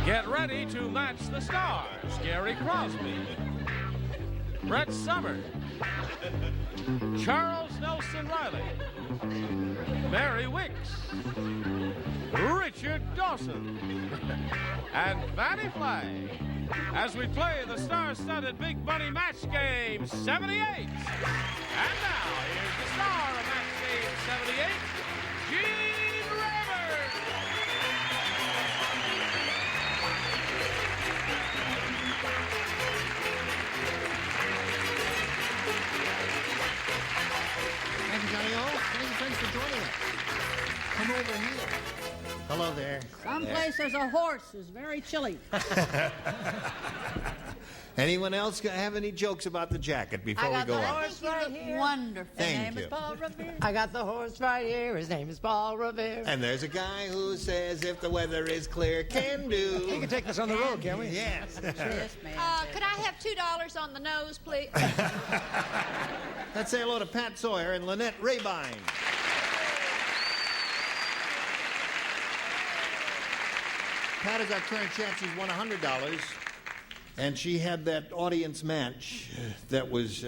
Get ready to match the stars. Gary Crosby, Brett Summers, Charles Nelson Riley, Mary Wicks, Richard Dawson, and Fannie Flagg as we play the star-studded Big Money Match Game 78. And now, here's the star of Match Game 78, Gene Rayburn. Thank you, Johnny O. Thanks for joining us. Come over here. Hello there. Someplace there's a horse who's very chilly. Anyone else have any jokes about the jacket before we go on? Horse right here. Wonderful. Thank you. Paul Revere. I got the horse right here. His name is Paul Revere. And there's a guy who says if the weather is clear, can do. We can take this on the road, can we? Yes. Yes, man. Could I have $2 on the nose, please? Let's say hello to Pat Sawyer and Lynette Rabine. Pat is our current champ. She's won $100. And she had that audience match that was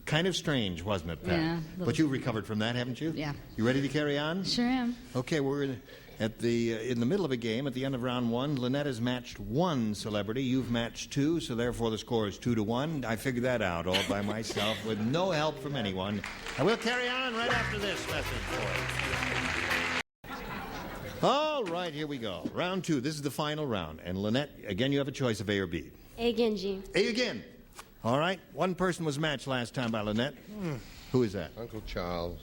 kind of strange, wasn't it, Pat? Yeah. But you've recovered from that, haven't you? Yeah. You ready to carry on? Sure am. Okay, we're in the middle of a game. At the end of round one, Lynette has matched one celebrity. You've matched two, so therefore the score is 2-1. I figured that out all by myself with no help from anyone. And we'll carry on right after this message for you. All right, here we go. Round two. This is the final round. And Lynette, again, you have a choice of A or B. A again, Gene. A again. All right. One person was matched last time by Lynette. Who is that? Uncle Charles.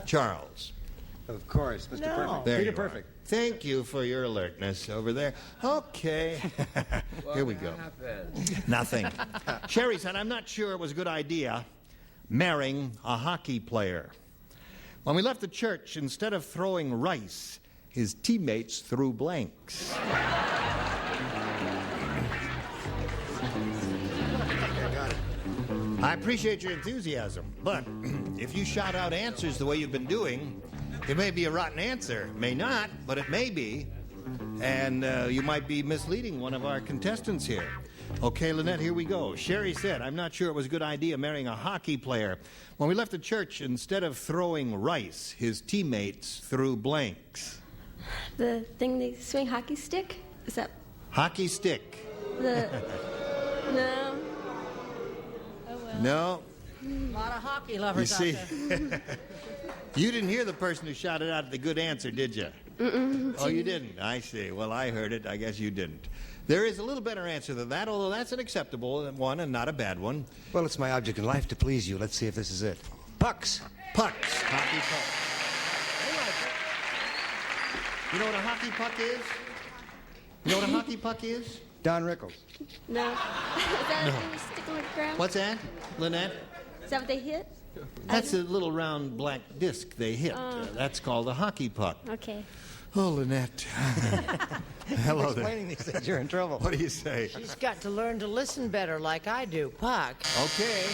Charles. Of course, Mr. Perfect. There Peter you are. Perfect. Thank you for your alertness over there. Okay. Here we go. Nothing. Sherry said, I'm not sure it was a good idea marrying a hockey player. When we left the church, instead of throwing rice, his teammates threw blanks. I appreciate your enthusiasm, but if you shout out answers the way you've been doing, it may be a rotten answer. May not, but it may be. And you might be misleading one of our contestants here. Okay, Lynette, here we go. Sherry said, I'm not sure it was a good idea marrying a hockey player. When we left the church, instead of throwing rice, his teammates threw blanks. The thing they swing hockey stick? Is that Hockey stick. the... No. No. A lot of hockey You lovers out see, there. you didn't hear the person who shouted out the good answer, did you? Oh, you didn't? I see. Well, I heard it. I guess you didn't. There is a little better answer than that, although that's an acceptable one and not a bad one. Well, it's my object in life to please you. Let's see if this is it. Pucks. Pucks. Hockey puck. You know what a hockey puck is? You know what a hockey puck is? Don Rickles. No. Is that a thing you stick on the ground? What's that, Lynette? Is that what they hit? That's a little round black disc they hit. That's called a hockey puck. Okay. Oh, Lynette. Hello there. Explaining these things, you're in trouble. What do you say? She's got to learn to listen better like I do. Puck. Okay.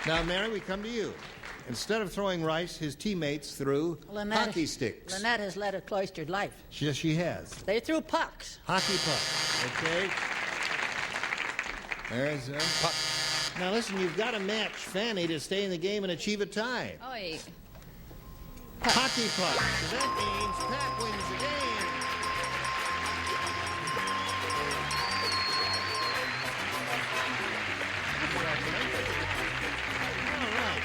Now, Mary, we come to you. Instead of throwing rice, his teammates threw hockey sticks. Lynette has led a cloistered life. Yes, she has. They threw pucks. Hockey puck. Okay. There's a puck. Now, listen, you've got to match Fanny to stay in the game and achieve a tie. Oi. Hockey puck. So that means Pat wins the game. All right.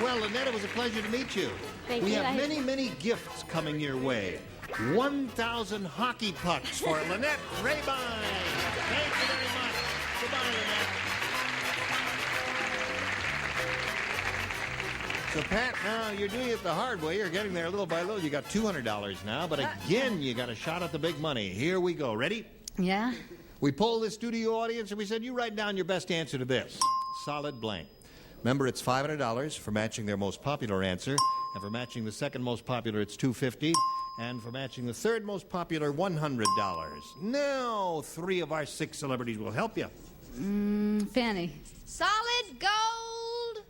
Well, Lynette, it was a pleasure to meet you. Thank we you. have many, many gifts coming your way. 1,000 hockey pucks for Lynette Rabine. Thank you very much. Goodbye, Lynette. So, Pat, now you're doing it the hard way. You're getting there little by little. You got $200 now, but again, you got a shot at the big money. Here we go. Ready? Yeah? We polled the studio audience, and we said, you write down your best answer to this. Solid blank. Remember, it's $500 for matching their most popular answer, and for matching the second most popular, it's $250, and for matching the third most popular, $100. Now, 3 of our 6 celebrities will help you. Fanny. Solid gold.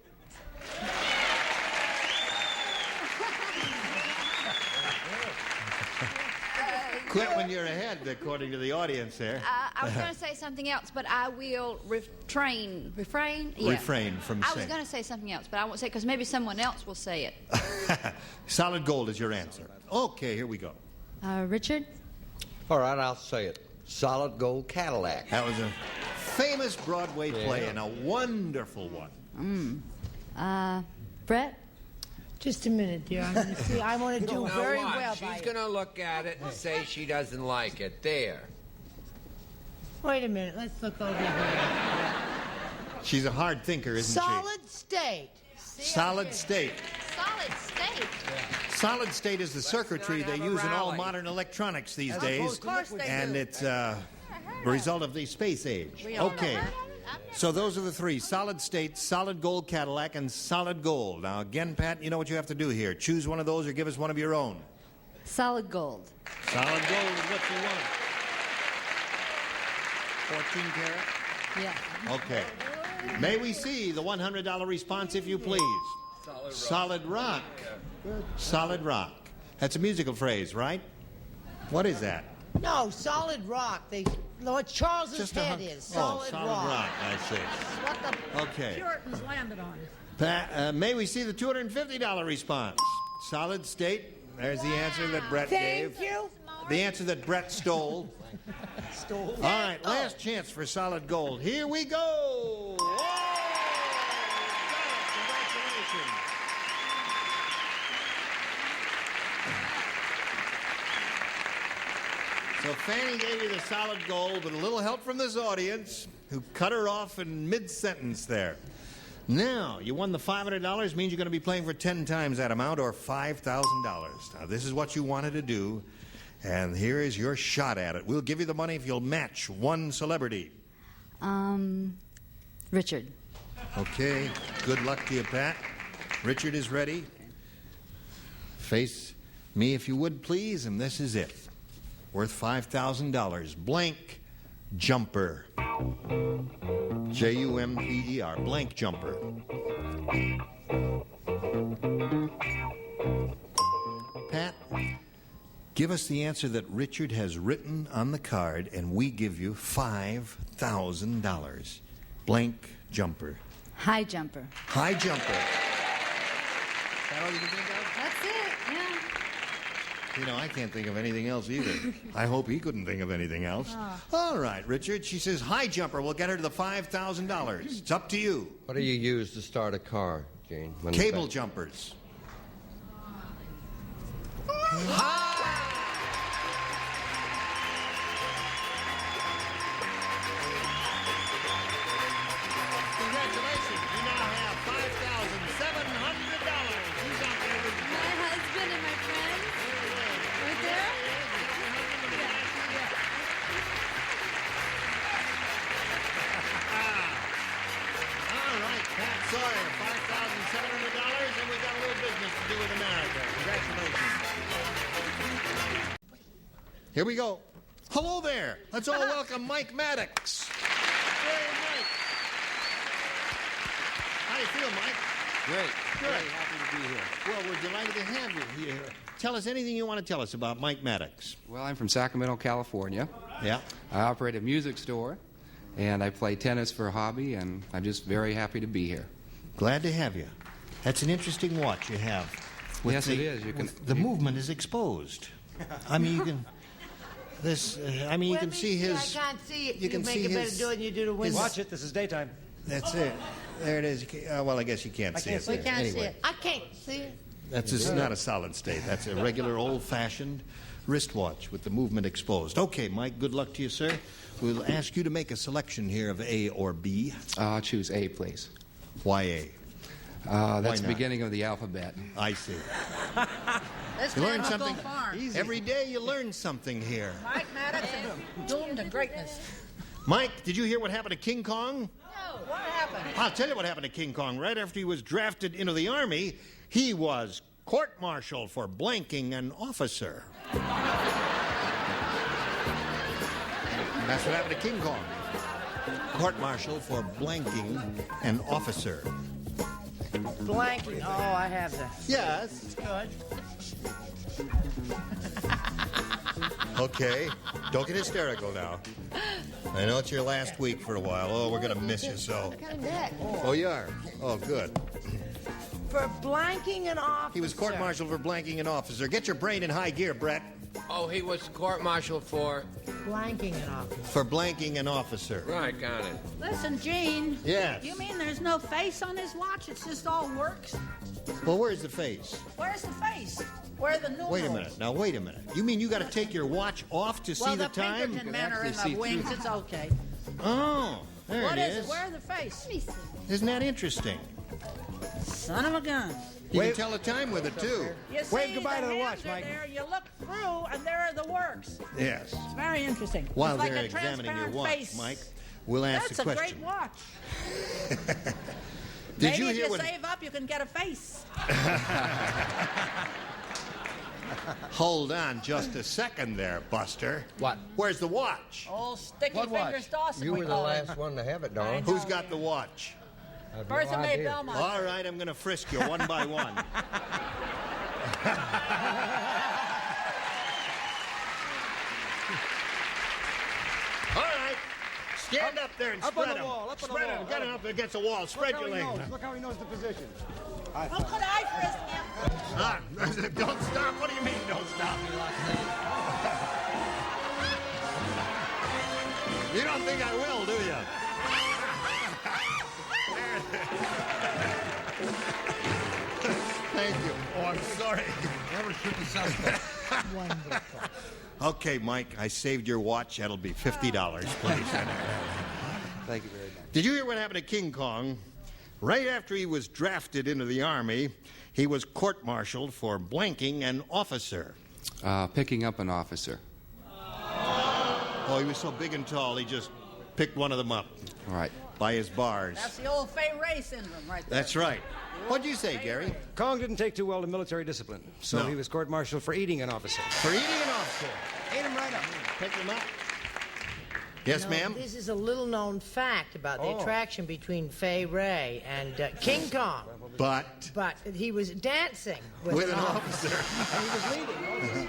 quit when you're ahead, according to the audience there. I was going to say something else, but I will refrain. Refrain? Yeah. Refrain from I saying. was going to say something else, but I won't say because maybe someone else will say it. Solid gold is your answer. Okay, here we go. Richard? All right, I'll say it. Solid Gold Cadillac. That was a famous Broadway play and a wonderful one. Brett? Just a minute, dear. I'm going to see. I want to do very well by She's it. going to look at it and say she doesn't like it. There. Wait a minute. Let's look over here. She's a hard thinker, isn't Solid State. she? Solid State. Solid state. Solid state is the circuitry they use in all modern electronics these days. Of course they And do. it's a result of the space age. We all know Okay. that. So those are the three: solid state, solid gold Cadillac, and solid gold. Now, again, Pat, you know what you have to do here. Choose one of those or give us one of your own. Solid gold. Solid gold is what you want. 14 karat? Yeah. Okay. May we see the $100 response, if you please? Solid rock. Solid rock. That's a musical phrase, right? What is that? No, solid rock. What Charles's head is. Solid rock. I see. What the Okay. Puritans landed on. Pat, may we see the $250 response? Solid state. There's the answer that Brett gave. Thank you. The answer that Brett stole. All right, last chance for solid gold. Here we go. Oh, you got it. Congratulations. So Fanny gave you the solid gold with a little help from this audience who cut her off in mid-sentence there. Now, you won the $500, means you're going to be playing for 10 times that amount or $5,000. Now, this is what you wanted to do, and here is your shot at it. We'll give you the money if you'll match one celebrity. Richard. Okay, good luck to you, Pat. Richard is ready. Face me if you would, please, and this is it. Worth $5,000. Blank jumper. Jumper. Blank jumper. Pat, give us the answer that Richard has written on the card, and we give you $5,000. Blank jumper. High jumper. High jumper. Is that all you can think of? That's it, yeah. You know, I can't think of anything else either. I hope he couldn't think of anything else. All right, Richard. She says high jumper. We'll get her to the $5,000. It's up to you. What do you use to start a car, Jane? When Cable jumpers. Congratulations. You now have $5,700. Who's out there with you? My husband and my friends. Right there? All right, Pat Sawyer, $5,700, and we got a little business to do with America. Congratulations. Here we go. Hello there. Let's all welcome Mike Maddox. Hey, Mike. How do you feel, Mike? Great. Good. Very happy to be here. Well, we're delighted to have you here. Tell us anything you want to tell us about Mike Maddox. Well, I'm from Sacramento, California. Yeah. I operate a music store, and I play tennis for a hobby, and I'm just very happy to be here. Glad to have you. That's an interesting watch you have. Yes, it is. The movement is exposed. I mean, you can. This. I mean, you can see his. I can't see it. You can make see it better his- do it than you do the window. Watch it. This is daytime. That's it. There it is. You can't- well, I guess you can't see it. We there. can't see Anyway, it. I can't see it. that's not a solid state. That's a regular old-fashioned wristwatch with the movement exposed. Okay, Mike. Good luck to you, sir. We'll ask you to make a selection here of A or B. Choose A, please. Why A? That's the not? beginning of the alphabet. I see. This You learn man will something go far. every day. You learn something here. Mike Maddox is doomed to greatness. Mike, did you hear what happened to King Kong? No, what happened? I'll tell you what happened to King Kong. Right after he was drafted into the Army, he was court-martialed for blanking an officer. That's what happened to King Kong. Court-martialed for blanking an officer. Blanking. Oh, I have that. Yes. Good. Okay, don't get hysterical now. I know it's your last week for a while. Oh, we're gonna miss you so. Oh, you are? Oh, good. For blanking an officer. He was court-martialed for blanking an officer. Get your brain in high gear, Brett. Oh, he was court-martialed for? Blanking an officer. For blanking an officer. Right, got it. Listen, Gene. Yes. You mean there's no face on his watch? It's just all works? Well, where's the face? Where's the face? Where are the numerals? Wait a minute. Now, wait a minute. You mean you got to take your watch off to see the time? Pinkerton men are in actually the see wings. through. It's okay. Oh, there What it is is. it? Where are the face? Isn't that interesting? Son of a gun. You can tell the time with it, too. You see, Wave goodbye to the hands watch, are Mike. There, you look through, and there are the works. Yes. It's very interesting. While it's like they're a examining your transparent watch, face. Mike, we'll ask That's the a question. great watch. Did Maybe you if hear you what... save up, you can get a face. Hold on just a second there, Buster. What? Where's the watch? Old sticky What watch? fingers Dawson, You we were the call him. last one to have it, Don. Who's got the watch? I've Person no made idea. Belmont. All right, I'm going to frisk you one by one. All right. Stand up there and Up spread on the them. wall, up on the Spread wall. them. Get them up against the wall. Spread your legs. Look how he knows the position. Oh, could I frisk him? Ah, don't stop. What do you mean, don't stop? You don't think I will, do you? Thank you. Oh, I'm sorry. Never shoot the suspect. Wonderful. Okay, Mike, I saved your watch. That'll be $50, please. Thank you very much. Did you hear what happened to King Kong? Right after he was drafted into the Army, he was court-martialed for blanking an officer. Picking up an officer. Oh, he was so big and tall, he just picked one of them up All right. by his bars. That's the old Fay Ray syndrome right there. That's right. What'd you say, Gary? Kong didn't take too well to military discipline, so No. he was court-martialed for eating an officer. For eating an officer. Ate him right up. Pick him up. Yes, No, ma'am? This is a little-known fact about the Oh. attraction between Fay Ray and King Kong. But But he was dancing with an officer. And he was leading.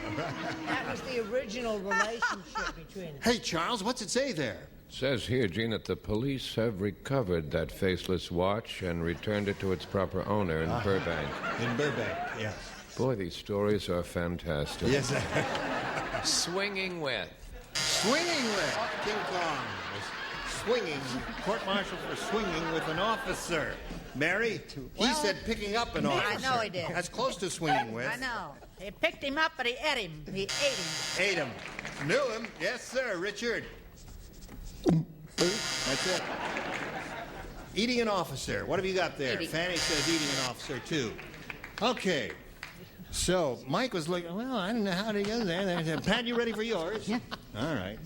That was the original relationship between them. Hey, Charles, what's it say there? Says here, Gene, that the police have recovered that faceless watch and returned it to its proper owner in Burbank. In Burbank, yes. Boy, these stories are fantastic. Yes, sir. Swinging with. Swinging with King Kong was swinging, court-martial for swinging with an officer. Mary, he said picking up an officer. I know he did. That's close to swinging with. I know. He picked him up, but he ate him. He ate him. Ate him. Knew him. Yes, sir, Richard. That's it. Eating an officer. What have you got there? Eating. Fanny says eating an officer, too. Okay. So, Mike was like, well, I don't know how to go there. Pat, you ready for yours? Yeah. All right.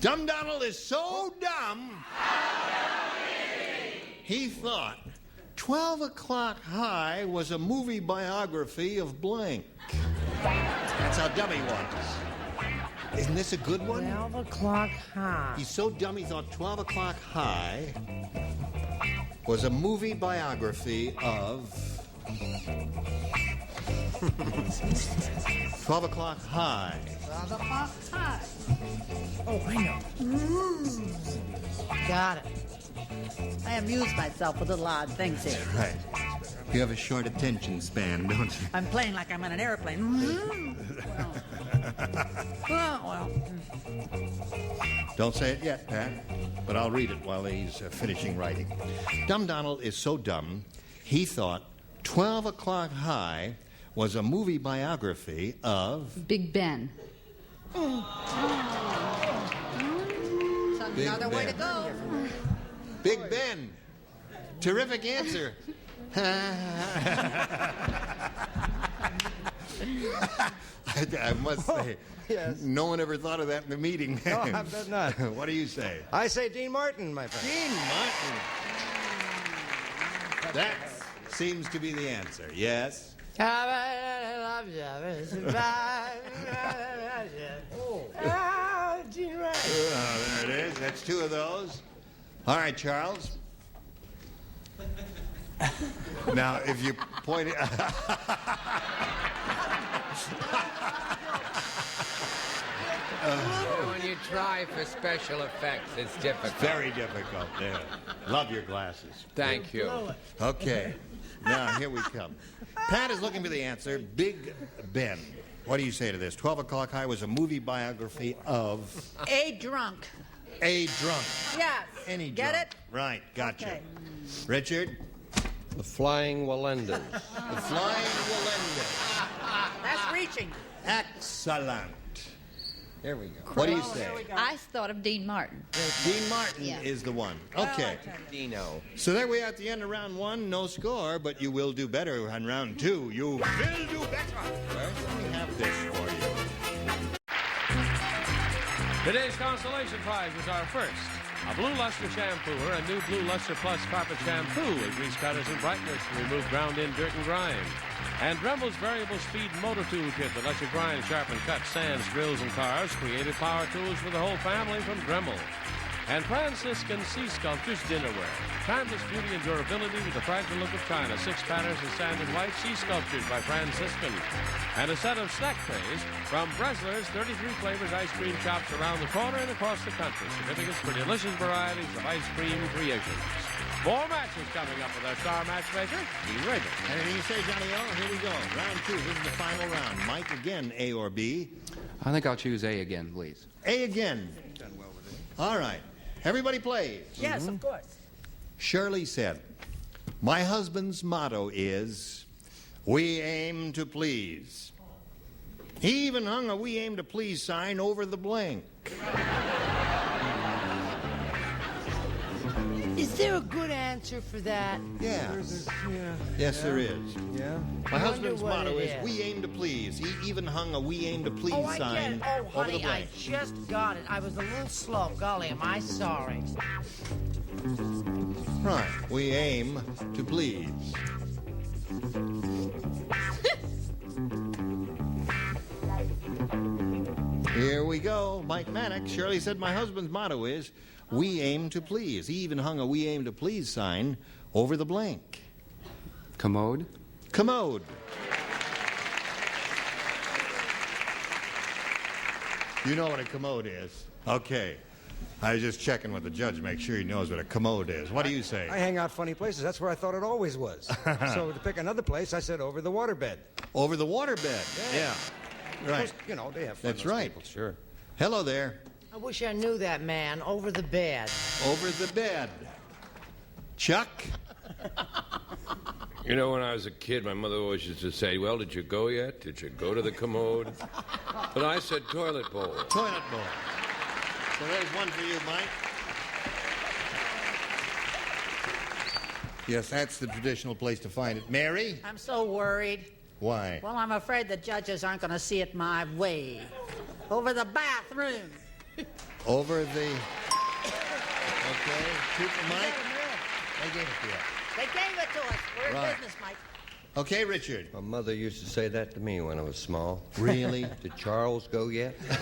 Dumb Donald is so dumb, he thought 12 O'Clock High was a movie biography of blank. That's how dumb he was. Isn't this a good one? 12 o'clock high. He's so dumb he thought 12 O'Clock High was a movie biography of 12 O'Clock High. 12 o'clock high. Oh, I know. Got it. I amuse myself with little odd things here. Right. You have a short attention span, don't you? I'm playing like I'm in an airplane. Well. Don't say it yet, Pat, but I'll read it while he's finishing writing. Dumb Donald is so dumb, he thought 12 O'Clock High was a movie biography of... Big Ben. Big Another way to Ben. go. Big Ben. Terrific answer. I must say, yes. no one ever thought of that in the meeting. No, I bet not. What do you say? I say Dean Martin, my friend. Dean Martin. That seems to be the answer. Yes? Gene Ray. There it is. That's two of those. All right, Charles. Now, if you point it... When you try for special effects, it's difficult. Very difficult. There. Love your glasses. Thank you. Okay. Now, here we come. Pat is looking for the answer. Big Ben. What do you say to this? 12 O'Clock High was a movie biography of... A drunk. A drunk. Yes. Any Get drunk. it? Right. Gotcha. Okay. Richard? The Flying Wallendas. The Flying Wallendas. That's reaching. Excellent. There we go. What do you say? I thought of Dean Martin. Dean Martin Yeah. is the one. Okay. Dino. So there we are at the end of round one. No score, but you will do better on round two. You will do better. First, let me have this for you. Today's consolation prizes are first, a Blue Luster shampooer, a new Blue Luster Plus carpet shampoo with grease cutters and brightness to remove ground-in dirt and grime. And Dremmel's variable speed motor tool kit that lets you grind, sharpen, cut sands, drills, and cars. Creative power tools for the whole family from Dremel. And Franciscan Sea Sculptures dinnerware. Timeless beauty and durability with the fragile look of China. 6 patterns of sanded white sea sculptures by Franciscan. And a set of snack trays from Bresler's 33 flavors ice cream shops around the corner and across the country. Certificates for delicious varieties of ice cream creations. More matches coming up with our star matchmaker, Dean Reagan. Anything you say, Johnny O? Here we go. Round two. This is the final round. Mike again, A or B? I think I'll choose A again, please. A again. All right. Everybody plays. Yes, of course. Shirley said, my husband's motto is, we aim to please. He even hung a we aim to please sign over the blank. Is there a good answer for that? Yes. Yes, there is. Yeah? My husband's what motto it is, is. we aim to please. He even hung a we aim to please Oh, I get sign it. Oh, over the honey, I blank. just got it. I was a little slow. Golly, am I sorry? Right. We aim to please. Here we go. Mike Mannix. Shirley said my husband's motto is, we aim to please. He even hung a we aim to please sign over the blank. Commode? Commode. You know what a commode is? Okay. I was just checking with the judge, make sure he knows what a commode is. What do you say? I hang out funny places. That's where I thought it always was. So to pick another place, I said over the waterbed. Over the waterbed. Yeah. Right. Because, you know, they have fun. That's those right. people, sure. Hello there. I wish I knew that man. Over the bed. Over the bed. Chuck? You know, when I was a kid, my mother always used to say, well, did you go yet? Did you go to the commode? But I said toilet bowl. Toilet bowl. So there's one for you, Mike. Yes, that's the traditional place to find it. Mary? I'm so worried. Why? Well, I'm afraid the judges aren't going to see it my way. Over the bathroom. Over the... Okay, two for Mike. They gave it to you. They gave it to us. We're in Right. business, Mike. Okay, Richard. My mother used to say that to me when I was small. Really? Did Charles go yet? I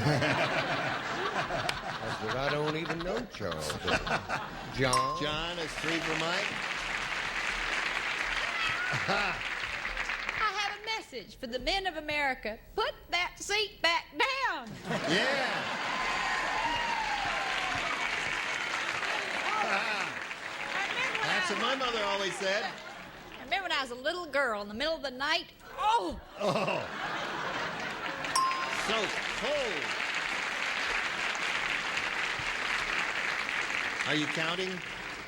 said, I don't even know Charles. John? John is 3 for Mike. I have a message for the men of America. Put that seat back down. Yeah. That's what my mother always said. I remember when I was a little girl in the middle of the night. Oh! Oh. So cold. Are you counting?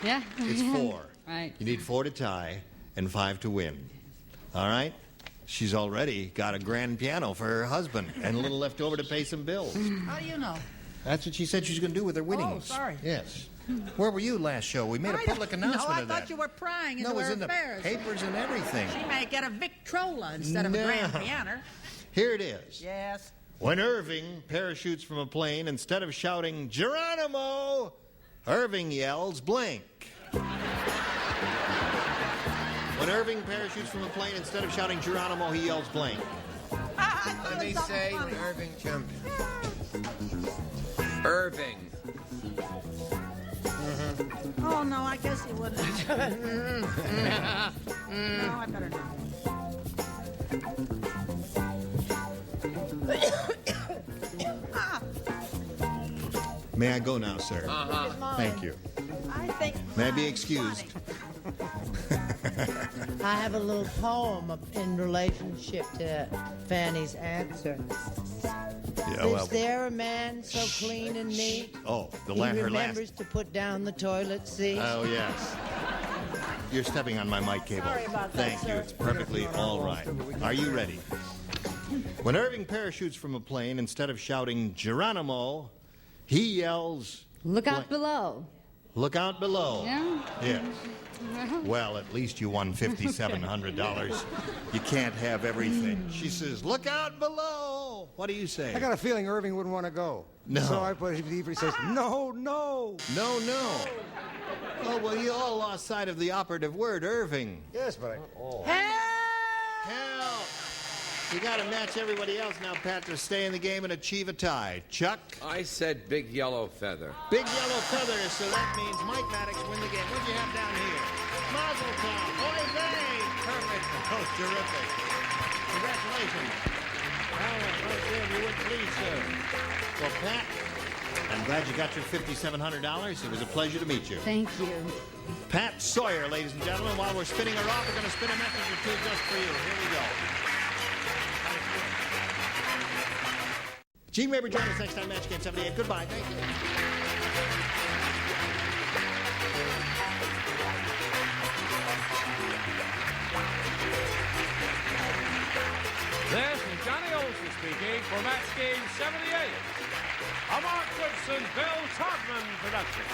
Yeah. It's 4. Right. You need 4 to tie and 5 to win. All right? She's already got a grand piano for her husband and a little left over to pay some bills. How do you know? That's what she said she's going to do with her winnings. Oh, sorry. Yes. Where were you last show? We made a public announcement No, I of that. thought you were prying into No, it was her in the affairs. papers and everything. She may get a Victrola instead of a No. grand piano. Here it is. Yes. When Irving parachutes from a plane, instead of shouting, Geronimo, Irving yells, blank. When Irving parachutes from a plane, instead of shouting Geronimo, he yells blank. Let me say when Irving jumped. Irving. Oh, no, I guess he wouldn't. No, I better not. May I go now, sir? Thank you. I think. May I be excused? I have a little poem in relationship to Fanny's answer. Yeah, Is there a man so clean and neat? Oh, He her remembers last. to put down the toilet seat. Oh, yes. You're stepping on my mic cable. Sorry about that, Thank you. sir. It's perfectly all right. Are you ready? When Irving parachutes from a plane, instead of shouting Geronimo, he yells, Look out below. "Look out below." Yeah? Yes. Well, at least you won $5,700. You can't have everything. She says, "Look out below." What do you say? I got a feeling Irving wouldn't want to go. No. So I put he says, no. No, no. Oh, well, you all lost sight of the operative word, Irving. Yes, but Help! You got to match everybody else now, Pat, to stay in the game and achieve a tie. Chuck? I said big yellow feather. Big yellow feather, so that means Mike Maddox win the game. What'd you have down here? Mazel tov. Oy vey! Perfect. Oh, terrific. Congratulations. All right, good. You win, please, sir. Well, Pat, I'm glad you got your $5,700. It was a pleasure to meet you. Thank you. Pat Sawyer, ladies and gentlemen. While we're spinning her off, we're going to spin a message or two just for you. Here we go. Gene Weber, join us next time, Match Game 78. Goodbye. Thank you. This is Johnny Olson speaking for Match Game 78. A Mark Goodson, Bill Todman production.